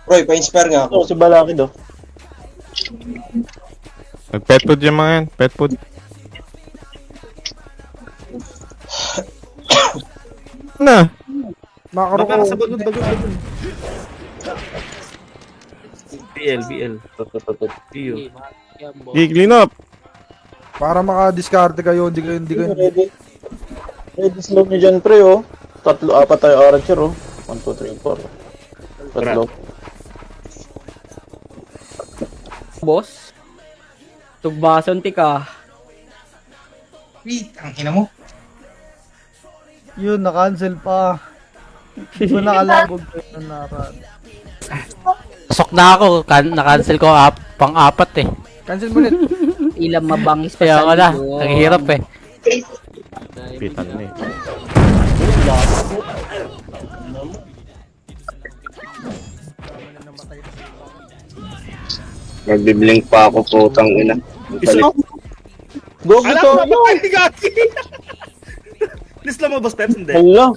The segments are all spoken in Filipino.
Roy, pa-inspire nga ako. Si Balaki do. Nag-pet food yung mga yan. Pet food. Na. Makro ko. BL. Tiyo. Clean up. Para maka-discard kayo, hindi kayo. Ready slow nyo dyan, pre, oh. Tatlo, apat tayo archer, oh. 1, 2, 3, 4. Tatlo. Boss? Tugbason tika. Wait, ang ina mo. Yun, na-cancel pa. Hindi ko nakalabog na naran. Pasok na ako, na-cancel ko pang-apat eh. Cancel mo ulit. Ilang mabangis pa Kaya sa ako na, likod. naghihirap eh. Pitan na eh. Nagbiblink pa ako, putang ina. Go, Alam go, mo go! ba kayo gagi? Please lang mo ba steps? Hindi. Hello!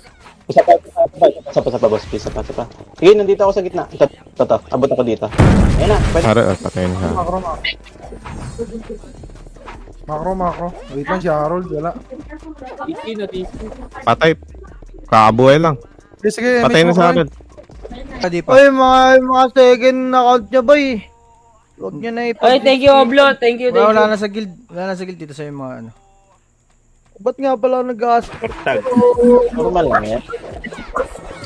Isa pa, boss. Isa pa. Sige, nandito ako sa gitna. Ito. Abot ako dito. Ayun na, pwede. Para, patayin siya. Makro. Wait lang si Harold, wala. Patay. Kakabuhay lang. Sige, Patay na sa akin. Oy, mga second account niya, boy. Huwag niyo na Ay, thank you, Oblo. Thank you. Wala na sa guild. Wala na sa guild dito sa mga ano. Ba't nga pala nag-gas? Tag. Normal lang yan.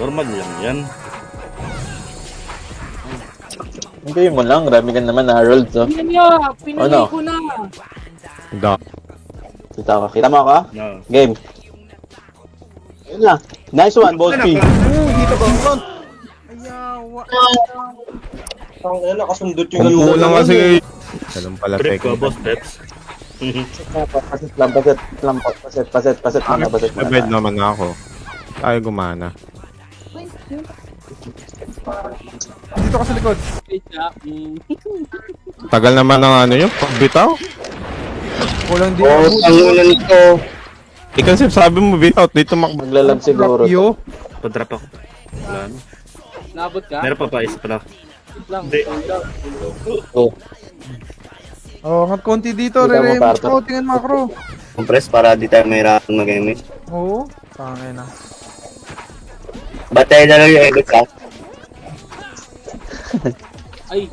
Normal lang yan. Hindi mo lang, rami ka naman na Harold, so. Pinili ko na. Da. Kita mo ako? No. Game. Ayun na. Nice one, boss P. Dito ba ang Ang ina, nakasundot yung Kumpo lang kasi. Ganun pala Trip ko, second. boss steps. Paset lang. Nabed naman ako. Tayo gumana. Dito ka sa likod. Tagal naman ng ano yun. Pagbitaw. Kulang din. nito. Ikaw Sip, sabi mo bitaw. Dito Maglalag siguro. Yo. Padrap ako. Wala na. Nabot ka? Meron pa isa pala. Hindi. Oh, ngat konti dito. Kita mo, Re-remix Parto. ko. Tingnan makro. Compress para di tayo mahirapan mag-image. Oo. Tangin na. Batay na lang yung edit ka. Ay,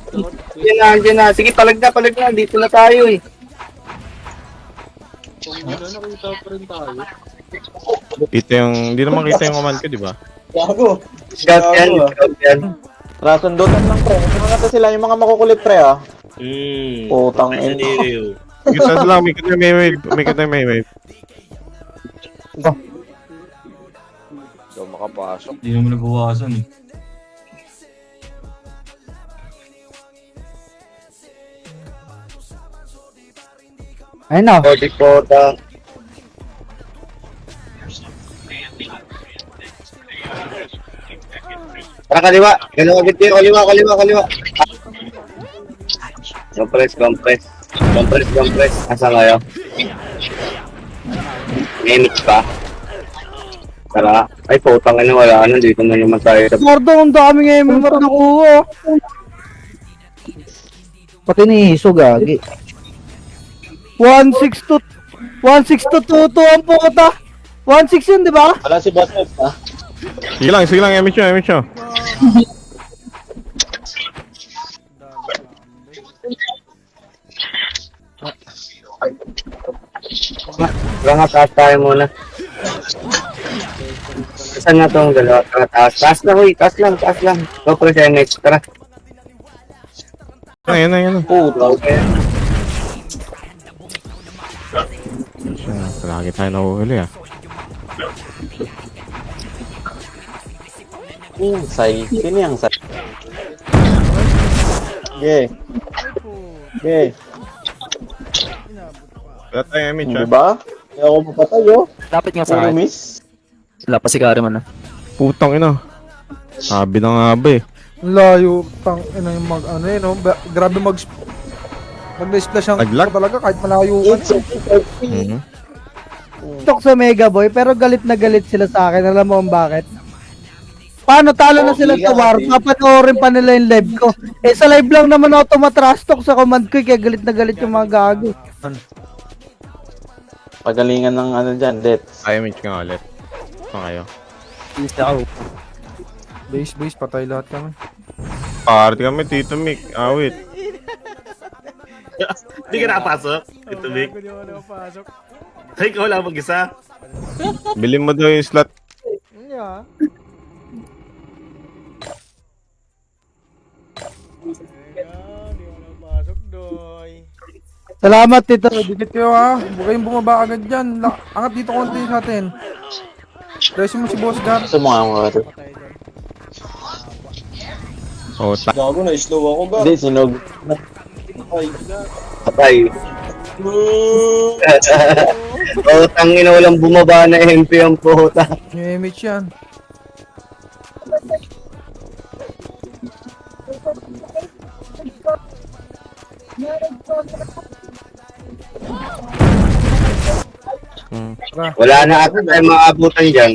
Diyan na. Sige, palag na. Dito na tayo eh. Kita yung, hindi naman kita yung command ko, di ba? Gago. Scout yan. Rasundutan lang, pre. Mga sila, yung mga makukulit, pre, ah. Putang ina. Kita lang, may kita may wave. May kita may wave. Ikaw makapasok. Hindi naman nabawasan eh. ayun na. Body pota. Tara, kaliwa. Kaliwa, bitbiro. Kaliwa. Compress. Asa kayo? May mix pa. Tara. Ay, putang ina, wala. Dito na naman tayo. Gordo, ang dami nga yung mga nakuha. Pati ni Hiso, gagi. 162 ang puta. 16 yun, di ba? Wala si Boss F, ha? Sige lang, image nyo. Wala nga, taas tayo muna. Saan na itong dalawa? Tara, taas. Taas lang, huy. Taas lang. Go for the next. Tara. Ayun. Puta, okay. Lagi tayo nahuhuli ah. Say. Sino yung say? Okay. Wala tayong image Di ah. ba? Hindi ako mapatay, oh. Lapit nga sa Puro akin. miss. Wala pa si Kariman ah. Putang ina. Sabi na nga ba eh. Layo, tang ina yung ano eh, no? Grabe mag-splash ang Aglag. talaga kahit malayo ka. It's okay. Mhm. TikTok sa Mega Boy, pero galit na galit sila sa akin. Alam mo kung bakit? Paano talo na Okay sila sa yan, war? eh. Papanoorin pa nila yung live ko. Eh sa live lang naman ako tumatrash talk sa command ko, kaya galit na galit yung mga gago. Pagalingan ng ano dyan, det. Image nga ulit. Saan kayo? Base, patay lahat kami. Party kami, Tito Mick. Awit. Hindi ka nakapasok. Ito, Vic. Ay, ikaw lang mag-isa. Bilhin mo daw yung slot. Yeah. Salamat, Tito. Dikit kayo ha. Huwag kayong bumaba agad dyan. Angat dito konti sa atin. Press mo si Boss Gar. Gusto mo nga mga ito. Oh, Gago na, slow ako ba? Hindi, sinog. Ay. Patay. Mm. Oh, tangina walang bumaba na MP ang puta. Yung image yan. Wala na ata tayo maabutan dyan.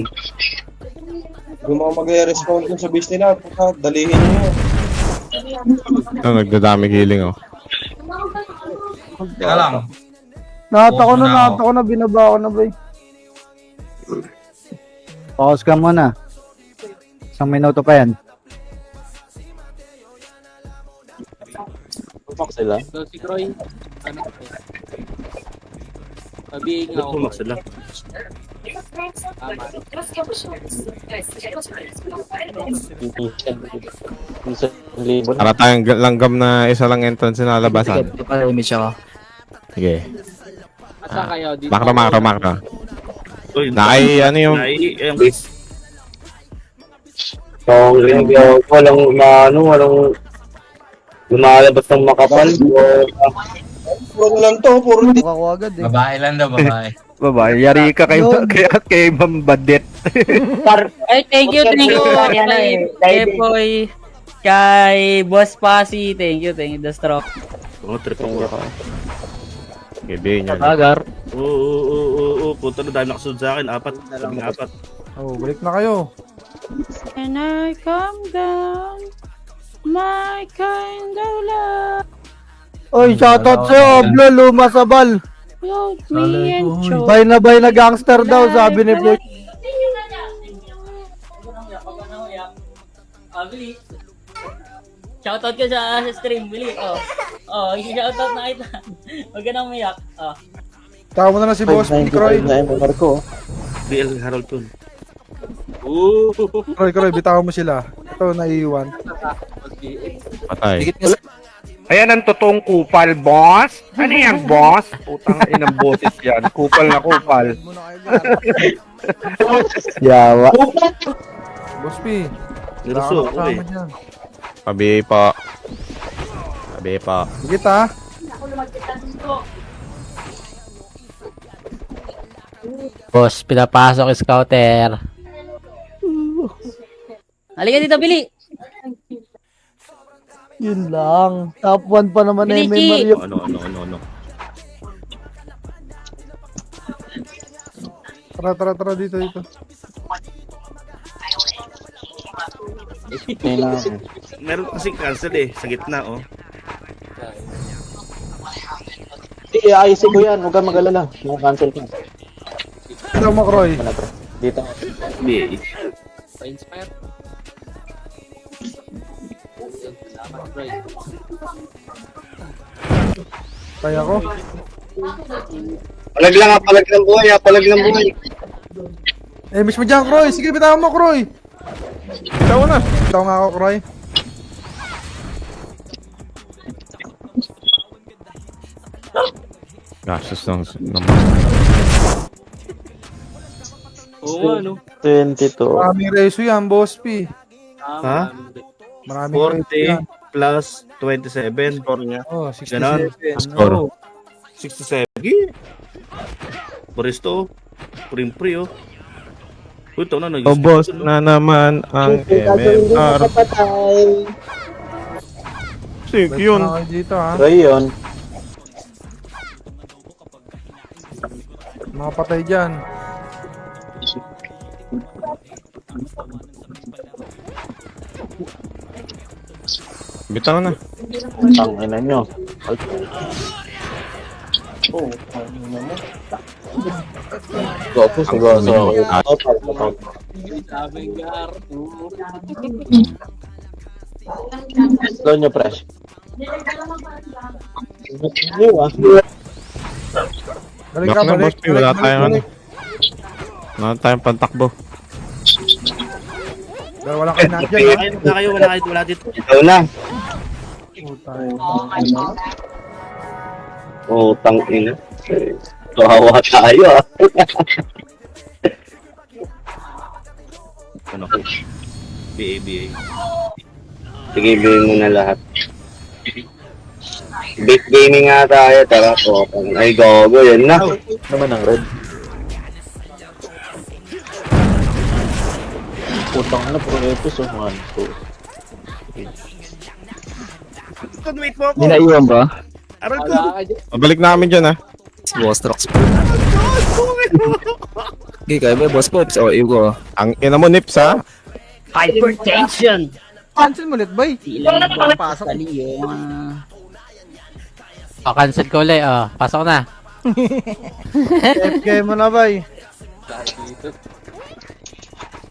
Yung mga mag-respond dun sa base nila, puta, dalihin nyo. nagdadami healing oh. Teka lang. Nahata ko na, binaba ko na ba eh. Pause ka muna. Isang minuto pa yan. Fuck sila. So si Croy, ano ko? Sabihin nga ako. Pumak sila. Isang libo na. Para tayong langgam na isa lang entrance na labasan. Image ako. Sige. Asa kayo? Dito Makro. Uy, Ano yung... So, rinig ako, walang lumalabas ng makapal. Puro na lang to, puro na ako agad eh. Babae lang daw, babae. Babae, yari ka kay Ma'am Badet. Ay, thank you kay Boy, kay Boss Pasi, thank you, the stroke. Oh, trip ako. Gabi niya. Agar. Oo. Punta na dahil nakasunod sa akin. Apat. Oh, balik na kayo. And I come down, my kind of love, Oy, shoutout sa'yo, Oblo, Luma Sabal. hold me and show. Bay na gangster daw, sabi ni Floyd. Shoutout ka sa stream, Billy. Shoutout na kita. Huwag ka nang umiyak. Tawa mo na lang si Boss Croy. na yung Marco. DL Harold Kun. Croy, bitaw mo sila. Ito, naiiwan. Patay. Ayan ang totoong kupal, boss. Ano yan, boss? Putang inang boses yan. Kupal na kupal. Yawa. Boss P. Niruso, okay. Kasama dyan. Pabi po. Dikit ha. Boss, pinapasok scouter. Halika dito, Billy. Yun lang. Top 1 pa naman na Bilichi. Mario. Ano. Tara dito. Meron kasi cancel sa gitna, oh. Hindi, ayusin ko yan. Huwag kang mag-alala. Cancel ka. Ito mo, Croy. Dito. BA. Pa-inspire. Kaya ko. Palag ng buhay. Miss mo dyan, Croy. Sige, bitawan mo, Croy. Bitaw nga ako, Croy. Gastos ng... Oo, ano? 22. Maraming reso yan, Boss P. Ha? Maraming reso 40 yan. plus 27. Score niya. Oh, Ganon. 67. Score. Oh. 67. Puristo. Pre, oh. Uy, ito na, Ubos na naman ang MMR. Sig, Balik yun. na kayo dito ha. So yun. Mga patay dyan. Bitaw na. Ang ina nyo. Oh, ano naman. Gopo, siguro. Slow nyo, fresh. Balik Back ka, na, balik. boss. Wala balik, tayong ano. balik. Wala tayong pantakbo. Pero wala kayo na dyan. Wala dito. Ikaw na. Utang ina. Kawawa tayo ah. Ano ko? BA. Sige, bilhin mo na lahat. Big gaming nga tayo, tara po. Ay, gogo, yan na. Naman ang red. Putang na, puro episode. 1, 2. Wait mo ako. Dinaiwan ba? Aral ko. Pabalik na kami dyan, ha? Boss trucks. Okay, kaya ba boss Pops? O, iwo ko. Ang ina mo, Nips, ha? Hypertension! Cancel mo ulit, boy. Ilang Pasok. Cancel ko ulit. Pasok na. FK mo na, boy.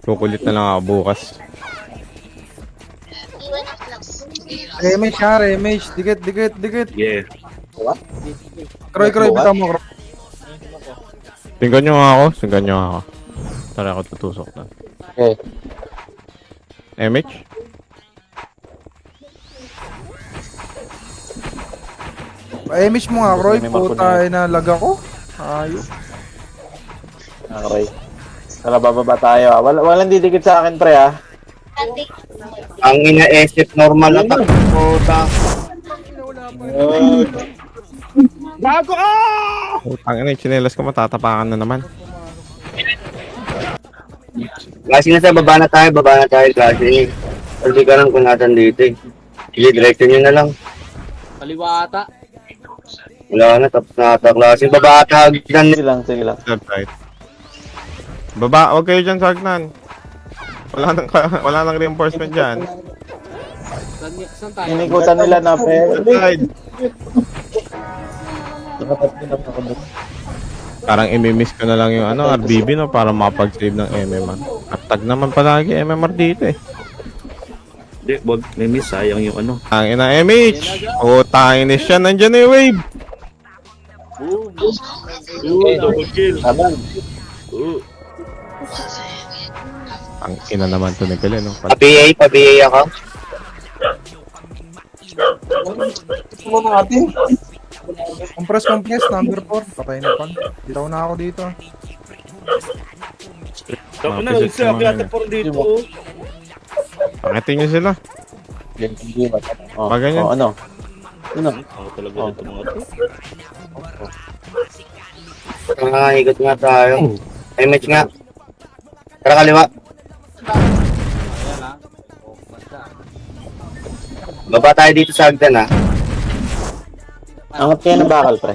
Kukulit na lang ako bukas. Remage ha, remage. Dikit. Yeah. Kroy, bitaw mo, Kroy. Tingnan nyo nga ako. Tingnan nyo nga ako. Tara ako tutusok na. Okay. MH? Pa-image mo nga, Kroy. May marko Puta, na lag ako. Ayos. Okay. Tara, bababa tayo, ha? Walang didikit sa akin, pre, ha? Ang ina-SF normal attack. Puta. Bago ka! Utang ina, yung chinelas ko matatapakan na naman. Kasi nasa baba na tayo, kasi. Kasi ka lang kung nasan dito eh. Sige, direction nyo na lang. Kaliwa ata. Wala na, tapos na ata klase. Baba ata, hagdan. Sige lang. Left side. Baba, huwag kayo dyan sa hagnan. Wala nang reinforcement dyan. Saan tayo? Inikutan nila na, pre. Left side. Parang imimiss ko na lang yung RBB, no? Para mapag-save ng MMR. At tag naman palagi MMR dito eh. Hindi, wag. May miss. Sayang yung ano. Ang ina MH! Tangin siya, nandyan na yung wave! Double kill. Taban. Ang ina naman to ni Pele, no? Pa-PA ako. Ito mo natin. Compress, number 4. Patay na pan. Bitaw na ako dito. Tapos na, isa. Kaya por dito. Oh. Pakitin nyo sila. Oh, Pag ganyan. oh, ano? Ako talaga dito mga to. Ikot nga tayo. MH nga. Tara kaliwa. Baba tayo dito sa hagdan ah. Angat kayo ng bakal, pre.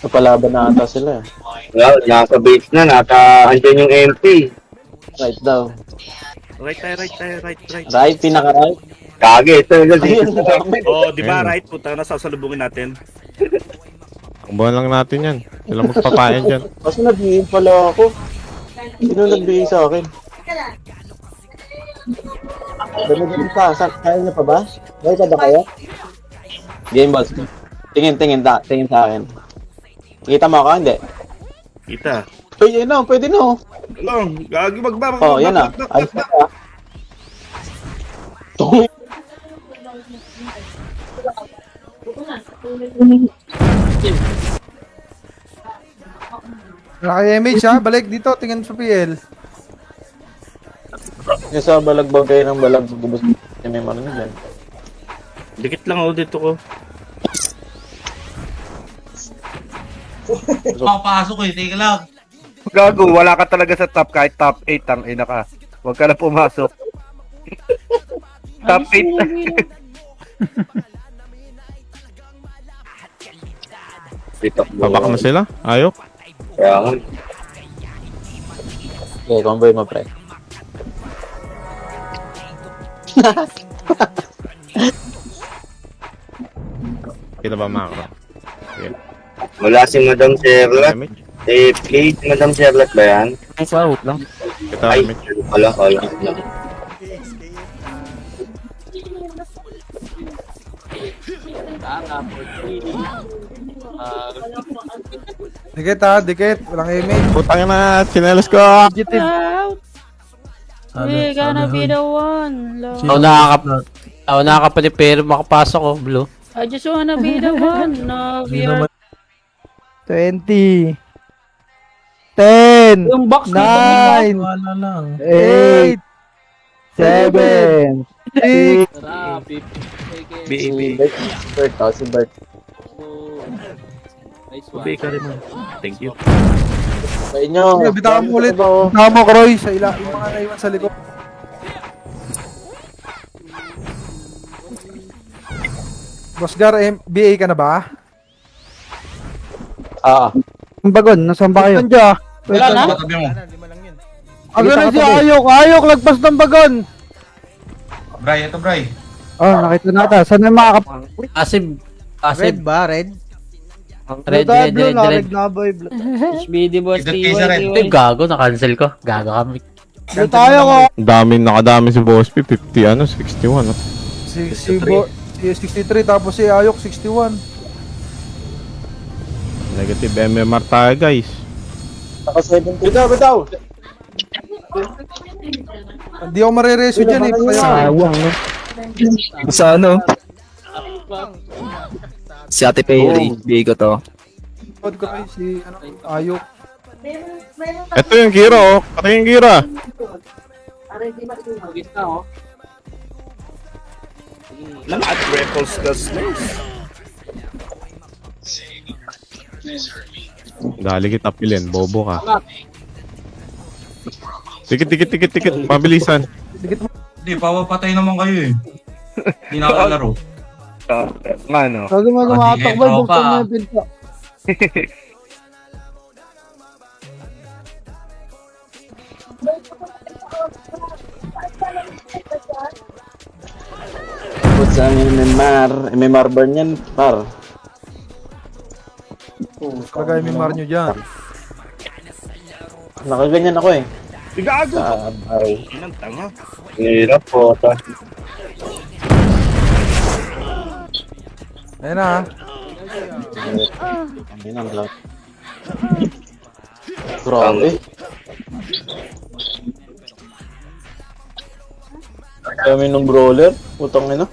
Napalaban na ata sila. Well, nasa base na, andyan yung MP. Right daw. Right tayo. Right, pinaka-right. Kage, ito kasi. Oh, di ba right? Puta na sasalubungin natin. Takbuhan lang natin yan. Sila magpapayan dyan. Kasi nag-iim pala ako. Sino nagbigay sa akin? Dami pa. Kaya niya pa ba? May kada kayo? Game boss. Tingin sa akin. Kita mo ako, hindi? Kita. Uy, yun na, pwede na. Lang, gagi magbaba. Oh, yan na. Ayos na ka. Naka-image ha. Balik dito. Tingin sa PL. Yung sa balagbag kayo ng balag. Gubos may marami dyan. Dikit lang ako dito ko. Papasok eh, teka lang. Gago, wala ka talaga sa top kahit top 8 ang ina ka. Huwag ka na pumasok. Top 8. Babak na sila. Ayok. Kaya nga. Okay, convoy mo, pre. Kita ba macro? Sige. Wala si Madam Charlotte. Damage. Plate Madam Charlotte ba yan? Ay, sa hook lang. Kita Ay, damage. wala. Dikit ha, dikit. Walang image. Putang na, sinelas ko! Out. We gonna be the one. Lord. Ako nakakapalipero, makapasok ko, blue. I just wanna be the one. No, we are... 20. 10. Yung box dito, 9. Wala lang. 8. 7. 6. Bert, si Bert. Tubig ka rin mo. Thank you. Sa inyo. Sige, bitawan mo ulit. Bitawan mo, Kroy, sa yung mga naiwan sa likod. Boss Gar, BA ka na ba? Ang bagon, nasaan ba kayo? Wala na? Ang ganun si Ayok. Ayok, lagpas ng bagon. Bray, ito Bray. Oh, nakita natin. Saan na mga Asib. Red ba? Red? Red. Red na boy. HBD boss, Igat kayo sa red. Ito yung gago, na-cancel ko. Gago kami. Blue tayo ko. Nakadami si Boss P, 50 61 Si 63 tapos si Ayok 61. Negative MMR tayo guys. Naka 70. Bitaw. Hindi ako marireso dyan eh. Sayang, no? Sa ano? Si Ate Perry. Bigay ko to. Si Ayok. Ito yung Kira oh. Ito yung Kira. Lahat Rebels Cosmos. Dali kita pilin, bobo ka. Tikit. Mabilisan. Hindi, papapatay naman kayo eh. Hindi nakakalaro. Ano? Sabi mo tumatakbo, buksan mo yung pinto. Tapos ang MMR burn yan, par. Kagaya may mar nyo dyan. Nakaganyan ako eh. Gago! Sa araw. Inang tanga. Hirap po. Ayan na ha. Ang inang lang. Grabe. Kami nung brawler, putang ina.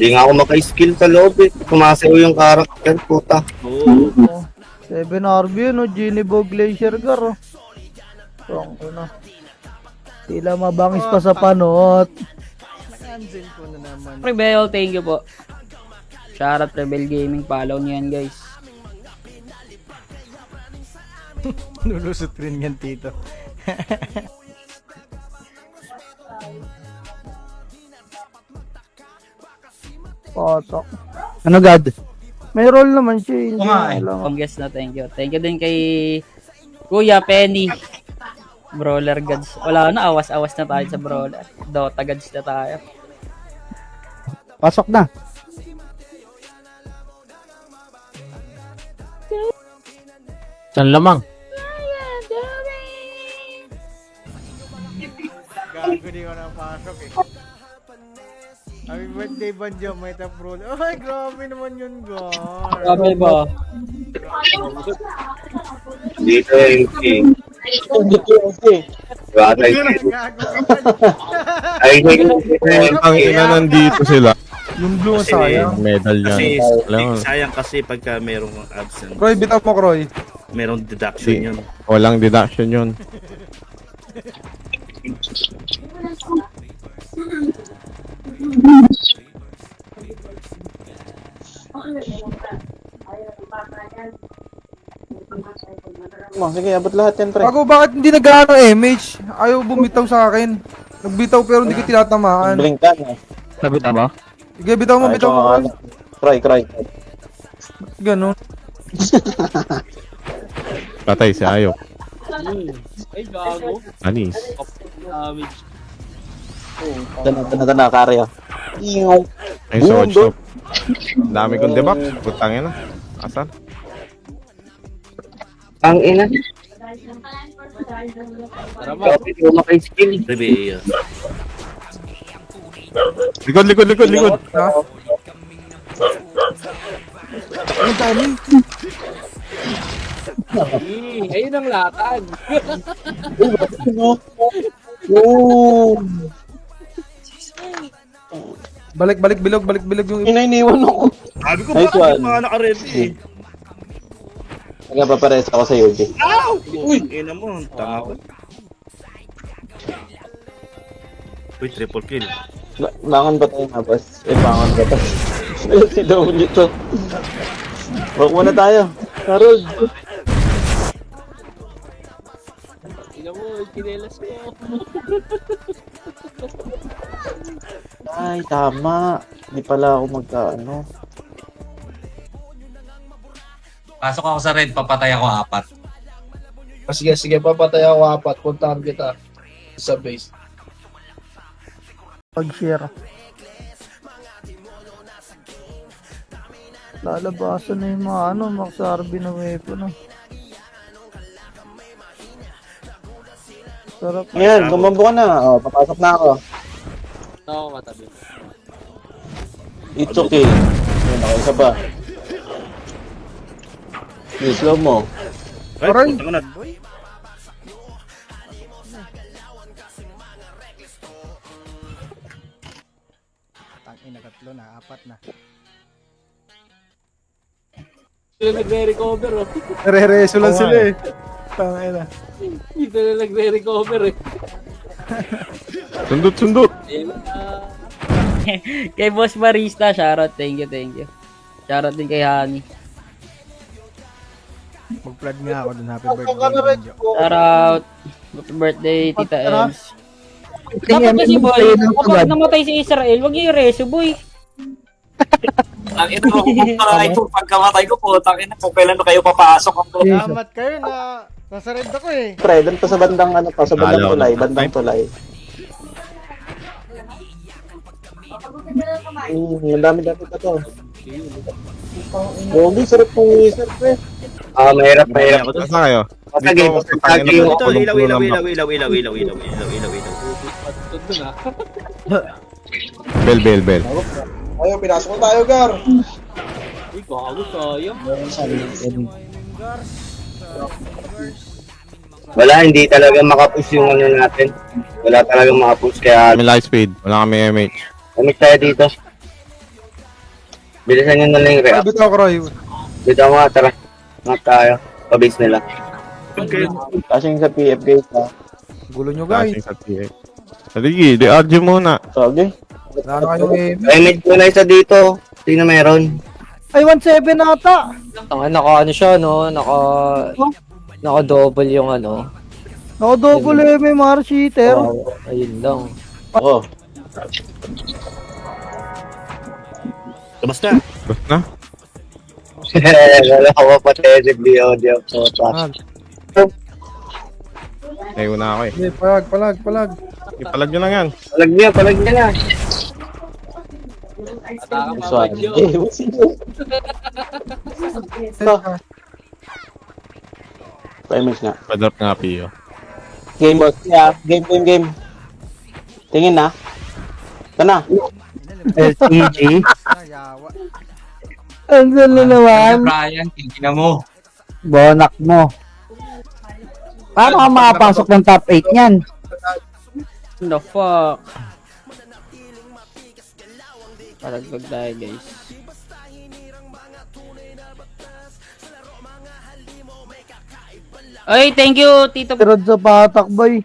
Hindi nga ako maka-skill sa loob eh. Kumasayaw yung karakter, puta. 7 RB yun, Genie Bog Glacier Gar. Oh. Tila mabangis pa sa panot. Rebel, thank you po. Shoutout Rebel Gaming, follow niyo yan guys. Nulusot rin yan, Tito. Potok. Ano God? May role naman siya. Hindi nga eh. alam. Congrats na, thank you. Thank you din kay Kuya Penny. Brawler gods. Wala na, awas-awas na tayo sa brawler. Dota gods na tayo. Pasok na. Saan lamang? Gago di ko napasok eh. Happy birthday, Banjo. May tapro. Ay, grabe naman yun, Gar. Grabe ba? Dito yung king. Batay. Ay, Ang ina nandito sila. Yung blue, sayang. Medal Kasi yan. Alam mo, sayang kasi pagka merong absent, Kroy, bitaw mo, Kroy. merong deduction yun. walang deduction yun. Sige, abot lahat yan, pre. Ako, bakit hindi nag-ano MH? Ayaw bumitaw sa akin. Nagbitaw pero hindi ko tinatamaan. Blink ka na. Nabita mo? Sige, bitaw mo, bitaw mo. Cry. Ganun. Patay si Ayok. Ay, gago. Anis. Damage. Tana, Karyo. Ay, so watch up. Dami kong debak. Putangin na. Asan? Ang ina. Tara ba? Kapit mo maka-skill. Rebe, Likod. Ayun ang latag. Balik bilog yung Iniwan ako. Sabi ko, Nice bakit one. yung mga naka-ready eh? Nagpapares ako sa Yuki. Uy! Ina mo, tanga ko. Uy, triple kill. Bangon ba tayo nga, boss? Bangon ba tayo? Si W to. Walk muna tayo. Harold. Tingnan mo, kinelas ko. Ay, tama. Hindi pala ako magkaano. Pasok ako sa red, papatay ako 4. Sige, papatay ako 4. Puntahan kita sa base. Pag-share. Lalabasan na yung mga Max RB na weapon. Sarap. Ngayon, gumambo ka na. O, papasok na ako. Oo, matabi. It's okay. Ayun, ako isa pa. Slow mo. Ay, punta ko na. Tangin na 3 na, 4 na. Sila nagre-recover, oh. Re-reso lang sila eh. Tangin na. Dito na nagre-recover, eh. Sundot. Kay Boss Barista, shoutout. Thank you. Shoutout din kay Hani. Mag-flood nga ako dun. Happy birthday, Banjo. Shoutout. Happy birthday, Tita Tara. Ems. Dapat kasi, boy, kapag namatay si Israel, wag niyo i-reso, boy. Ang ito, ito, pagkamatay ko po, tangin na po, kailan na kayo papasok ako. Salamat kayo na nasa red ako eh. Pre, doon pa sa bandang sa bandang tulay. Bandang tulay. Ang dami-dami pa to. Gogi, sarap pong wizard, pre. Mahirap. Saan kayo? Dito, putangin na. Ito, ilaw. Bell. Ayaw, pinasok na tayo, Gar. Ay, gago, sayang. Wala, hindi talaga makapush yung ano natin. Wala talaga makapush kaya Kami light speed. Wala kami MH. kumik tayo dito. Bilisan nyo na lang yung react. Bitaw ko, Roy. Dito mga tara. Mga tayo. Pabase nila. Kasi sa PF guys, ha. Gulo nyo, guys. Flashing sa PA. Sige, di-argue muna. Sorry. Wala na kayong aim. Ay, may muna isa dito. Sino meron? Ay, 1-7 ata. Naka ano siya, no? Naka double yung ano. Naka-double MMR cheater. Ayun lang. Oo. Labas na. Basta na. Wala ko pathetic di audio. Ay, una ako eh. Hindi, palag. Ipalag nyo lang yan. Palag niya na. Ataka pa, So, Banjo. what's it? Pa-image nga. Padrop nga, Pio. Game boss. Yeah, game. Tingin na. Ito na. LTG. Yawa. Andiyan na naman. Brian, tingnan mo. Bonak mo. Paano ka makapasok ng top 8 niyan? The fuck? Palagpag tayo, guys. Ay, thank you, Tito. Tirad sa patakbay.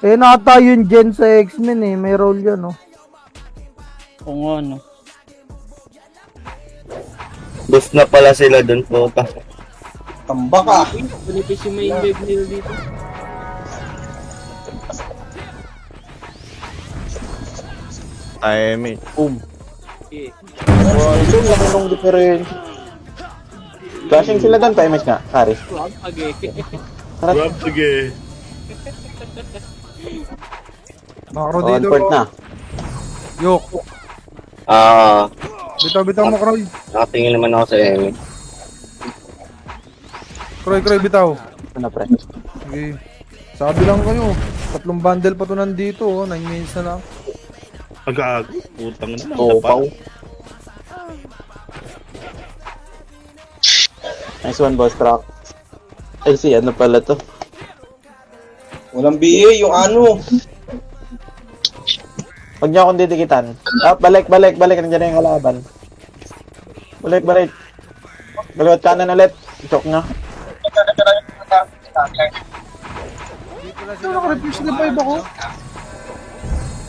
Eh, nata yung Gen sa X-Men eh. May role yan, oh. Kung ano. Boost na pala sila dun po. Tamba ka. Manipis yung main wave nila dito. Tayo, MH. Boom. Wow, ito lang yung difference. Flashing sila doon, pa-image nga, Karis. Tara, Rob, sige. Makro on dito. port na. Yok. Bitaw mo, Kroy. Nakatingin naman ako sa Emi. Kroy, bitaw. Ito na, pre. Okay. Sabi lang kayo. 3 bundle pa to nandito, 9 minutes na lang. Agago. Putang na. Topaw. Nice one, boss truck. Ay, si ano pala to? Walang BA, yung ano. Huwag niyo akong didikitan. Ah, balik. Nandiyan na yung kalaban. Balik. Galiwat kanan ulit. Choke na. Ano, naka-refresh na 5 ako?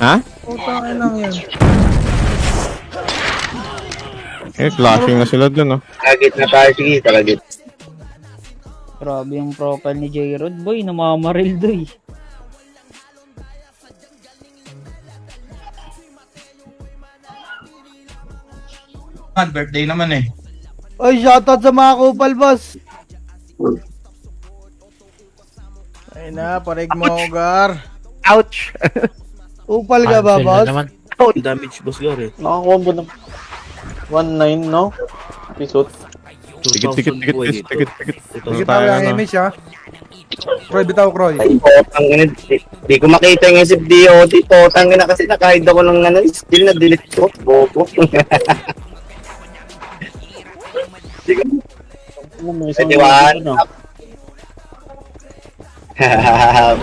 Ha? Putang lang yan. Flashing na sila dun, oh. Target na tayo, sige, target. Grabe yung profile ni J-Rod, boy. Namamaril doy. Birthday naman eh. Oy, shoutout sa mga kupal, boss. Ay na, parig mo, Gar. Ouch! Kupal ka ba, Cancel na boss? naman. Damage, boss Gar eh. Nakakombo na. 1-9, no? Episode. Tikit. Sige tayo yung image, ha? Kroy, bitaw, Kroy. Ay, potang ina. Di ko makita yung SFDOT. Potang ina kasi nakahid ako ng ano, skill na delete ko. Bobo. Ano mo, isang 21. ano? Hahaha.